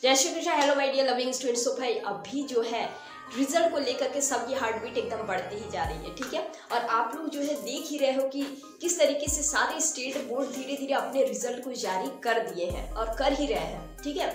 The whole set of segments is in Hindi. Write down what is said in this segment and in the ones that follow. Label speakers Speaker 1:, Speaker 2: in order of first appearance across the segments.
Speaker 1: जय Shri Krishna. Hello my dear loving students. तो भाई अभी जो है रिजल्ट को लेकर के सबकी हार्ट बीट एकदम बढ़ती ही जा रही है, ठीक है। और आप लोग जो है देख ही रहे हो कि किस तरीके से सारे स्टेट बोर्ड धीरे धीरे अपने रिजल्ट को जारी कर दिए हैं और कर ही रहे हैं, ठीक है।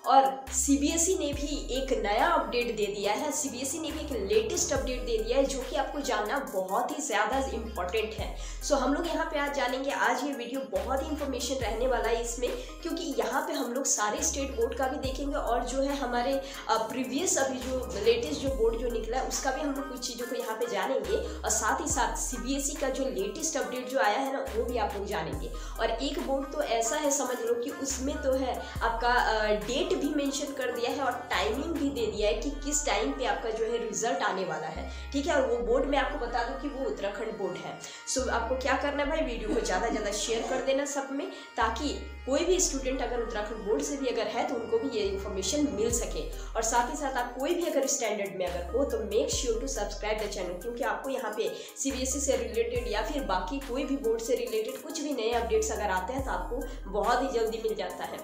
Speaker 1: और सीबीएसई ने भी एक नया अपडेट दे दिया है। सीबीएसई ने भी एक लेटेस्ट अपडेट दे दिया है जो कि आपको जानना बहुत ही ज़्यादा इम्पोर्टेंट है। सो हम लोग यहाँ पे आज जानेंगे। आज ये वीडियो बहुत ही इंफॉर्मेशन रहने वाला है इसमें, क्योंकि यहाँ पे हम लोग सारे स्टेट बोर्ड का भी देखेंगे और जो है हमारे प्रीवियस अभी जो लेटेस्ट जो बोर्ड जो निकला है उसका भी हम लोग कुछ चीज़ों को यहाँ पे जानेंगे। और साथ ही साथ सीबीएसई का जो लेटेस्ट अपडेट जो आया है ना वो भी आप लोग जानेंगे। और एक बोर्ड तो ऐसा है समझ लो कि उसमें तो है आपका डेट भी मेंशन कर दिया है और टाइमिंग भी दे दिया है कि किस टाइम पे आपका जो है रिजल्ट आने वाला है, ठीक है। और वो बोर्ड मैं आपको बता दूं कि वो उत्तराखंड बोर्ड है। सो आपको क्या करना है भाई, वीडियो को ज़्यादा ज़्यादा शेयर कर देना सब में, ताकि कोई भी स्टूडेंट अगर उत्तराखंड बोर्ड से भी अगर है तो उनको भी ये इन्फॉर्मेशन मिल सके। और साथ ही साथ आप कोई भी अगर स्टैंडर्ड में अगर हो तो make sure to subscribe the channel, क्योंकि आपको यहाँ पे सीबीएसई से रिलेटेड या फिर बाकी कोई भी बोर्ड से रिलेटेड कुछ भी नए अपडेट्स अगर आते हैं तो आपको बहुत ही जल्दी मिल जाता है।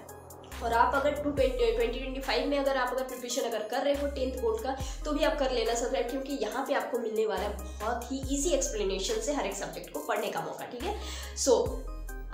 Speaker 1: और आप अगर 2025 में अगर प्रिपरेशन अगर कर रहे हो 10th बोर्ड का तो भी आप कर लेना सब्सक्राइब, क्योंकि यहाँ पे आपको मिलने वाला है बहुत ही इजी एक्सप्लेनेशन से हर एक सब्जेक्ट को पढ़ने का मौका, ठीक है। सो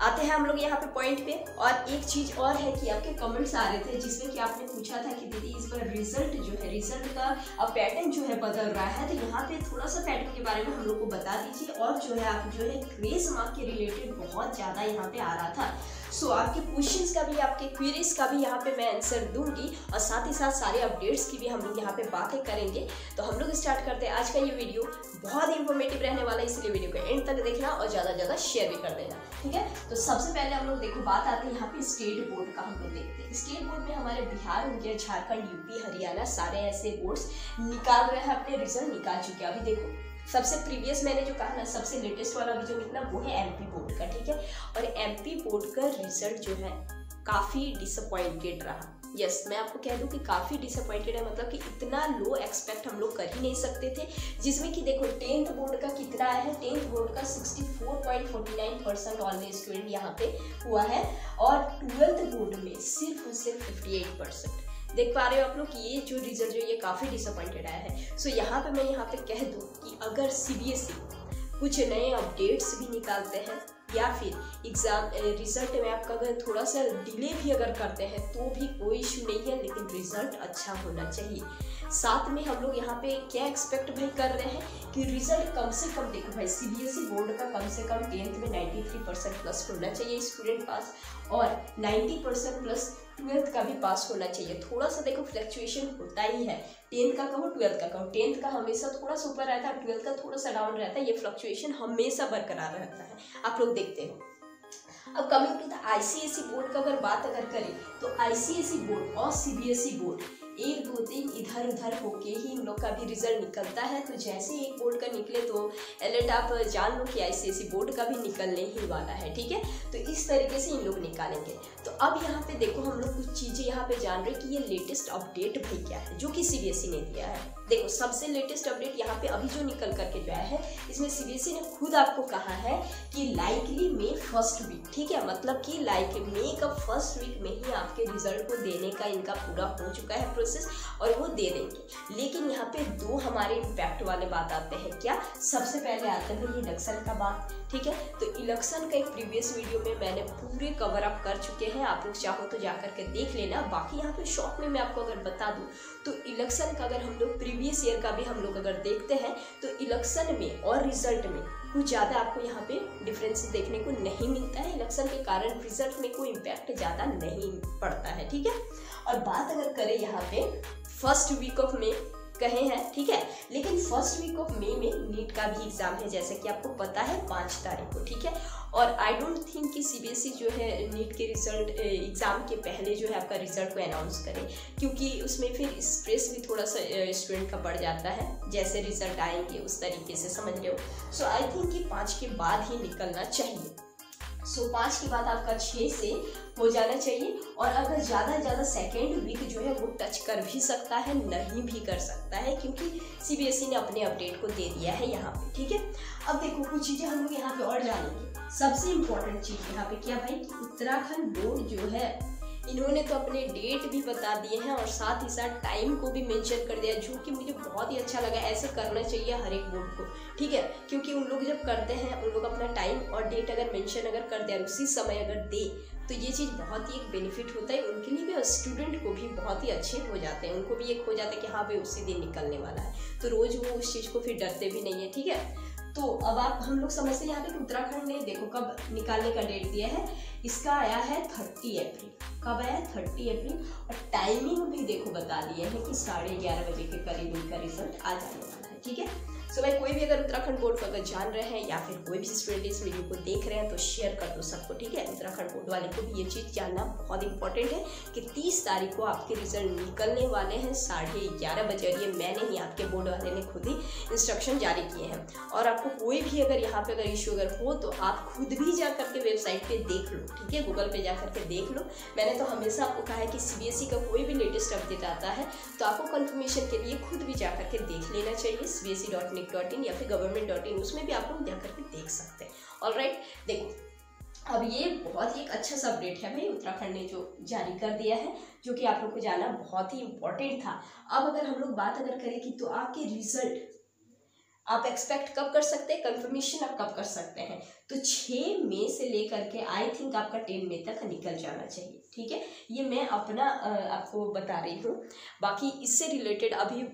Speaker 1: आते हैं हम लोग यहाँ पे पॉइंट पे। और एक चीज़ और है कि आपके कमेंट्स आ रहे थे जिसमें कि आपने पूछा था कि दीदी इस बार रिजल्ट जो है रिजल्ट का पैटर्न जो है बदल रहा है, तो यहाँ पे थोड़ा सा पैटर्न के बारे में हम लोग को बता दीजिए। और जो है आप जो है ग्रेस मार्क के रिलेटेड बहुत ज़्यादा यहाँ पे आ रहा था। सो आपके क्वेश्चंस का भी आपके क्वेरीज का भी यहाँ पे मैं आंसर दूंगी और साथ ही साथ सारे अपडेट्स की भी हम लोग यहाँ पे बातें करेंगे। तो हम लोग स्टार्ट करते हैं। आज का ये वीडियो बहुत ही इंफॉर्मेटिव रहने वाला है, इसलिए वीडियो को एंड तक देखना और ज़्यादा से ज़्यादा शेयर भी कर देना, ठीक है। तो सबसे पहले हम लोग देखो बात आती है यहाँ पे स्टेट बोर्ड का। हम लोग देखते हैं स्टेट बोर्ड में हमारे बिहार हो गया, झारखंड, यूपी, हरियाणा, सारे ऐसे बोर्ड्स निकाल रहे हैं, अपने रिजल्ट निकाल चुके हैं। अभी देखो सबसे प्रीवियस मैंने जो कहा ना सबसे लेटेस्ट वाला भी जो निकला वो है एमपी बोर्ड का, ठीक है। और एमपी बोर्ड का रिजल्ट जो है काफ़ी डिसअपॉइंटेड रहा। यस, मैं आपको कह दूं कि काफ़ी डिसअपॉइंटेड है, मतलब कि इतना लो एक्सपेक्ट हम लोग कर ही नहीं सकते थे। जिसमें कि देखो 10th बोर्ड का कितना आया है, 10th बोर्ड का 64.49% ऑल स्टूडेंट यहाँ पे हुआ है और 12th बोर्ड में सिर्फ 58%। देख पा रहे हो आप लोग कि ये जो रिजल्ट जो ये काफ़ी डिसअपॉइंटेड आया है। सो यहाँ पे मैं यहाँ पे कह दूँ कि अगर सीबीएसई कुछ नए अपडेट्स भी निकालते हैं या फिर एग्ज़ाम रिजल्ट में आपका अगर थोड़ा सा डिले भी अगर करते हैं तो भी कोई इशू नहीं है, लेकिन रिजल्ट अच्छा होना चाहिए। साथ में हम लोग यहाँ पे क्या एक्सपेक्ट भाई कर रहे हैं कि रिजल्ट कम से कम देखो भाई सीबीएसई बोर्ड का कम से कम 10th में 93% प्लस होना चाहिए स्टूडेंट पास, और 90% प्लस 12th का भी पास होना चाहिए। थोड़ा सा देखो फ्लक्चुएशन होता ही है, 10th का कहो 12th का कहो, 10th का हमेशा थोड़ा सा ऊपर रहता है, 12th का थोड़ा सा डाउन रहता है। ये फ्लक्चुएशन हमेशा बरकरार रहता है, आप लोग देखते हो। अब coming to the ICSE board का अगर बात अगर करें तो आईसीएसई बोर्ड और सीबीएसई बोर्ड 1 2 3 इधर उधर होके ही इन लोग का भी रिजल्ट निकलता है। तो जैसे एक बोर्ड का निकले तो अलर्ट आप जान लो कि आईसीएसई बोर्ड का भी निकलने ही वाला है, ठीक है। तो इस तरीके से इन लोग निकालेंगे। तो अब यहाँ पे देखो हम लोग कुछ चीज़ें यहाँ पे जान रहे कि ये लेटेस्ट अपडेट भाई क्या है जो कि सीबीएसई ने दिया है। देखो सबसे लेटेस्ट अपडेट यहाँ पे अभी जो निकल करके जो आया है इसमें सीबीएसई ने खुद आपको कहा है कि लाइकली मे फर्स्ट वीक, ठीक है, मतलब कि मे का फर्स्ट वीक में ही आपके रिजल्ट को देने का इनका पूरा हो चुका है प्रोसेस और वो दे देंगे। लेकिन यहाँ पे दो हमारे इम्पैक्ट वाले बात आते हैं। क्या? सबसे पहले आते हैं इलेक्शन का बात, ठीक है। तो इलेक्शन का एक प्रीवियस वीडियो में मैंने पूरे कवर अप कर चुके हैं, आप लोग चाहो तो जा करके देख लेना। बाकी यहाँ पे शॉर्ट में मैं आपको अगर बता दूं तो इलेक्शन का अगर हम लोग प्रीवियस ईयर का भी हम लोग अगर देखते हैं तो इलेक्शन में और रिजल्ट में कुछ ज़्यादा आपको यहाँ पे डिफरेंस देखने को नहीं मिलता है। इलेक्शन के कारण रिजल्ट में कोई इम्पैक्ट ज़्यादा नहीं पड़ता है, ठीक है। और बात अगर करें यहाँ पे फर्स्ट वीक ऑफ मे कहे हैं, ठीक है, लेकिन फर्स्ट वीक ऑफ मे में नीट का भी एग्जाम है जैसे कि आपको पता है 5 तारीख को, ठीक है। और आई डोंट थिंक कि सीबीएसई जो है नीट के रिजल्ट एग्जाम के पहले जो है आपका रिजल्ट को अनाउंस करे, क्योंकि उसमें फिर स्ट्रेस भी थोड़ा सा स्टूडेंट का बढ़ जाता है। जैसे रिजल्ट आएंगे उस तरीके से समझ लो। सो आई थिंक कि 5 के बाद ही निकलना चाहिए। सो 5 के बाद आपका 6 से हो जाना चाहिए। और अगर ज़्यादा से ज़्यादा सेकेंड वीक जो है वो टच कर भी सकता है, नहीं भी कर सकता है, क्योंकि सीबीएसई ने अपने अपडेट को दे दिया है यहाँ पे, ठीक है। अब देखो कुछ चीज़ें हम लोग यहाँ पे और जानेंगे। सबसे इम्पोर्टेंट चीज़ यहाँ पे क्या भाई, उत्तराखंड बोर्ड जो है इन्होंने तो अपने डेट भी बता दिए हैं और साथ ही साथ टाइम को भी मेंशन कर दिया, जो कि मुझे बहुत ही अच्छा लगा। ऐसे करना चाहिए हर एक बोर्ड को, ठीक है, क्योंकि उन लोग जब करते हैं उन लोग अपना टाइम और डेट अगर मेंशन अगर कर दे और उसी समय अगर दे तो ये चीज़ बहुत ही एक बेनिफिट होता है उनके लिए भी और स्टूडेंट को भी बहुत ही अच्छे हो जाते हैं। उनको भी एक हो जाता है कि हाँ भाई उसी दिन निकलने वाला है, तो रोज़ वो उस चीज़ को फिर डरते भी नहीं है, ठीक है। तो अब हम लोग समझते हैं यहाँ पे उत्तराखंड ने देखो कब निकालने का डेट दिया है, इसका आया है 30 अप्रैल। कब आया है? 30 अप्रैल। और टाइमिंग भी देखो बता दिए हैं कि 11:30 बजे के करीब इनका रिजल्ट आ जाने वाला है, ठीक है। सो भाई कोई भी अगर उत्तराखंड बोर्ड को अगर जान रहे हैं या फिर कोई भी स्टूडेंट इस वीडियो को देख रहे हैं तो शेयर कर दो सबको, ठीक है। उत्तराखंड बोर्ड वाले को भी ये चीज़ जानना बहुत इंपॉर्टेंट है कि 30 तारीख को आपके रिजल्ट निकलने वाले हैं 11:30 बजे। और ये मैंने ही, आपके बोर्ड वाले ने खुद ही इंस्ट्रक्शन जारी किए हैं। और आपको कोई भी अगर यहाँ पे अगर इशू अगर हो तो आप खुद भी जा करके वेबसाइट पे देख लो, ठीक है, गूगल पे जा करके देख लो। मैंने तो हमेशा आपको कहा है कि CBSE का कोई भी लेटेस्ट अपडेट आता है तो आपको कंफर्मेशन के लिए खुद भी जा करके देख लेना चाहिए, cbse.nic.in या फिर government.in, उसमें भी आप लोग जा करके देख सकते हैं। ऑलराइट, देखो अब ये बहुत ही एक अच्छा सा अपडेट है भाई उत्तराखंड ने जो जारी कर दिया है, जो कि आप लोग को जानना बहुत ही इंपॉर्टेंट था। अब अगर हम लोग बात अगर करें कि तो आपके रिजल्ट आप एक्सपेक्ट कब कर सकते हैं, कंफर्मेशन आप कब कर सकते हैं, तो 6 मई से लेकर के आई थिंक आपका 10 मई तक निकल जाना चाहिए, ठीक है। ये मैं अपना आपको बता रही हूँ, बाकी इससे रिलेटेड अभी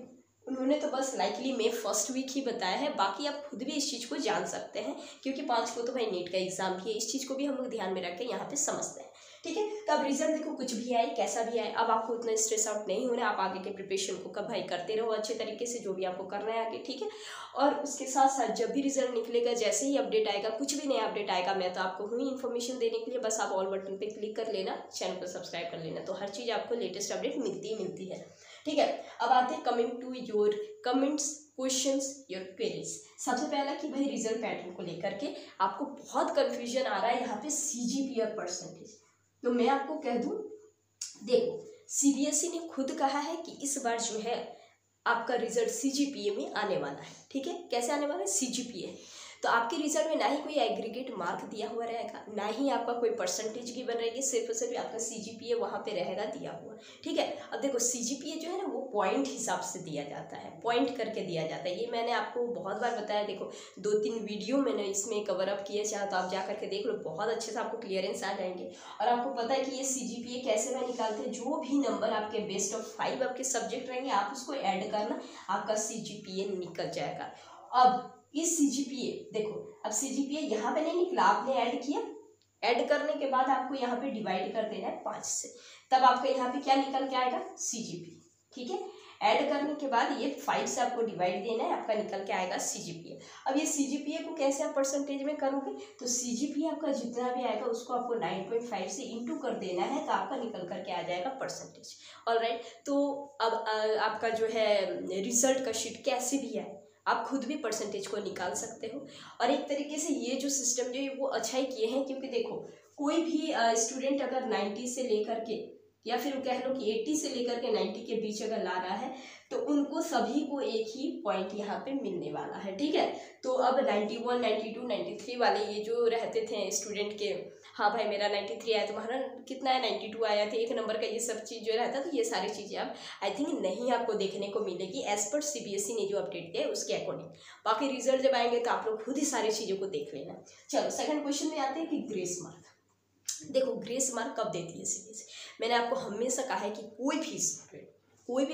Speaker 1: उन्होंने तो बस लाइकली मई फर्स्ट वीक ही बताया है। बाकी आप खुद भी इस चीज़ को जान सकते हैं क्योंकि 5 को तो भाई नीट का एग्जाम भी है, इस चीज़ को भी हम लोग ध्यान में रख के यहाँ पे समझते हैं, ठीक है। तो अब रिजल्ट देखो कुछ भी आए कैसा भी आए, अब आपको उतना स्ट्रेस आउट नहीं होना है। आप आगे के प्रिपरेशन को कब भाई करते रहो अच्छे तरीके से, जो भी आपको करना है आगे, ठीक है। और उसके साथ साथ जब भी रिजल्ट निकलेगा, जैसे ही अपडेट आएगा, कुछ भी नया अपडेट आएगा, मैं तो आपको हुई इन्फॉर्मेशन देने के लिए, बस आप ऑल बटन पे क्लिक कर लेना, चैनल को सब्सक्राइब कर लेना, तो हर चीज़ आपको लेटेस्ट अपडेट मिलती है, ठीक है। अब आते हैं coming to your comments, questions, your queries. सबसे पहला कि भाई रिजल्ट पैटर्न को लेकर के आपको बहुत कंफ्यूजन आ रहा है यहाँ पे CGPA परसेंटेज, तो मैं आपको कह दूं, देखो CBSE ने खुद कहा है कि इस बार जो है आपका रिजल्ट CGPA में आने वाला है, ठीक है। कैसे आने वाला है? CGPA। तो आपके रिजल्ट में ना ही कोई एग्रीगेट मार्क दिया हुआ रहेगा, ना ही आपका कोई परसेंटेज की बन रहेगी, सिर्फ और सिर्फ आपका CGPA वहाँ पे रहेगा दिया हुआ, ठीक है। अब देखो CGPA जो है ना वो पॉइंट हिसाब से दिया जाता है, पॉइंट करके दिया जाता है। ये मैंने आपको बहुत बार बताया, देखो 2-3 वीडियो मैंने इसमें कवर अप किए, चाहे तो आप जा करके देख लो, बहुत अच्छे से आपको क्लियरेंस आ जाएंगे। और आपको पता है कि ये CGPA कैसे में निकालते हैं, जो भी नंबर आपके बेस्ट ऑफ 5 आपके सब्जेक्ट रहेंगे आप उसको ऐड करना, आपका CGPA निकल जाएगा। अब इस CGPA देखो, अब CGPA यहाँ पे नहीं निकला, आपने ऐड किया, ऐड करने के बाद आपको यहाँ पे डिवाइड कर देना है 5 से, तब आपको यहाँ पे क्या निकल के आएगा? CGPA, ठीक है। ऐड करने के बाद ये 5 से आपको डिवाइड देना है, आपका निकल के आएगा CGPA। अब ये CGPA को कैसे आप परसेंटेज में करोगे, तो CGPA आपका जितना भी आएगा उसको आपको 9.5 से इंटू कर देना है, तो आपका निकल करके आ जाएगा परसेंटेज। ऑलराइट, तो अब आपका जो है रिजल्ट का शीट कैसे भी है, आप खुद भी परसेंटेज को निकाल सकते हो। और एक तरीके से ये जो सिस्टम जो है वो अच्छा ही किए हैं, क्योंकि देखो कोई भी स्टूडेंट अगर 90 से लेकर के या फिर कह लो कि 80 से लेकर के 90 के बीच अगर ला रहा है तो उनको सभी को एक ही पॉइंट यहाँ पे मिलने वाला है, ठीक है। तो अब 91, 92, 93 वाले ये जो रहते थे स्टूडेंट के, हाँ भाई मेरा 93 आया, तुम्हारा कितना है? 92 आया थे, एक नंबर का ये सब चीज़ जो रहता, तो ये सारी चीज़ें अब आई थिंक नहीं आपको देखने को मिलेगी एज पर CBSE ने जो अपडेट किया है उसके अकॉर्डिंग। बाकी रिजल्ट जब आएंगे तो आप लोग खुद ही सारी चीज़ों को देख लेना। चलो सेकंड क्वेश्चन में आते हैं कि ग्रेस मार्क। देखो ग्रेस मार्क कब देती है CBSE? मैंने आपको हमेशा कहा है कि कोई भी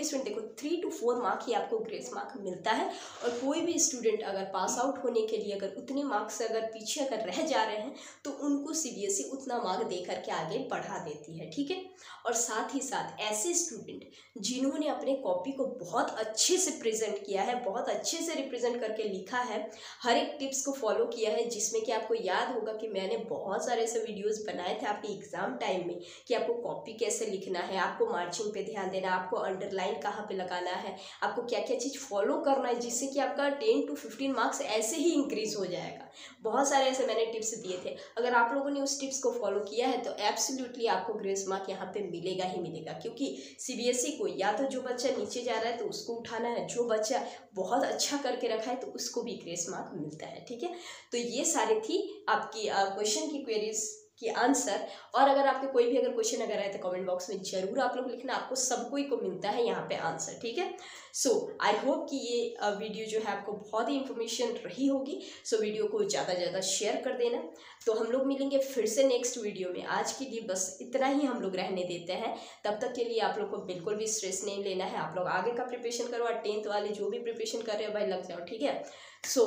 Speaker 1: स्टूडेंट देखो 3 to 4 मार्क ही आपको ग्रेस मार्क मिलता है। और कोई भी स्टूडेंट अगर पास आउट होने के लिए अगर उतने मार्क्स से अगर पीछे अगर रह जा रहे हैं तो उनको CBSE उतना मार्क दे करके आगे बढ़ा देती है, ठीक है। और साथ ही साथ ऐसे स्टूडेंट जिन्होंने अपने कॉपी को बहुत अच्छे से प्रेजेंट किया है, बहुत अच्छे से रिप्रेजेंट करके लिखा है, हर एक टिप्स को फॉलो किया है, जिसमें कि आपको याद होगा कि मैंने बहुत सारे ऐसे वीडियोस बनाए थे आपके एग्जाम टाइम में कि आपको कॉपी कैसे लिखना है, आपको मार्जिन पे ध्यान देना, आपको अंडरलाइन कहाँ पे लगाना है, आपको क्या क्या चीज़ फॉलो करना है, जिससे कि आपका 10 to 15 मार्क्स ऐसे ही इंक्रीज हो जाएगा। बहुत सारे ऐसे मैंने टिप्स दिए थे, अगर आप लोगों ने उस टिप्स को फॉलो किया है तो एब्सोल्युटली आपको ग्रेस मार्क यहाँ पे मिलेगा ही मिलेगा। क्योंकि CBSE को या तो जो बच्चा नीचे जा रहा है तो उसको उठाना है, जो बच्चा बहुत अच्छा करके रखा है तो उसको भी ग्रेस मार्क मिलता है, ठीक है। तो ये सारी थी आपकी क्वेश्चन की क्वेरीज की आंसर। और अगर आपके कोई भी अगर क्वेश्चन अगर आए तो कमेंट बॉक्स में जरूर आप लोग लिखना, आपको सब कोई को मिलता है यहाँ पे आंसर, ठीक है। सो आई होप कि ये वीडियो जो है आपको बहुत ही इंफॉर्मेशन रही होगी। सो वीडियो को ज़्यादा से ज़्यादा शेयर कर देना। तो हम लोग मिलेंगे फिर से नेक्स्ट वीडियो में। आज के लिए बस इतना ही हम लोग रहने देते हैं। तब तक के लिए आप लोग को बिल्कुल भी स्ट्रेस नहीं लेना है। आप लोग आगे का प्रिपरेशन करो और 10th वाले जो भी प्रिपरेशन कर रहे हो भाई लग जाओ, ठीक है। So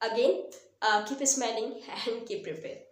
Speaker 1: again keep smiling and keep prepare.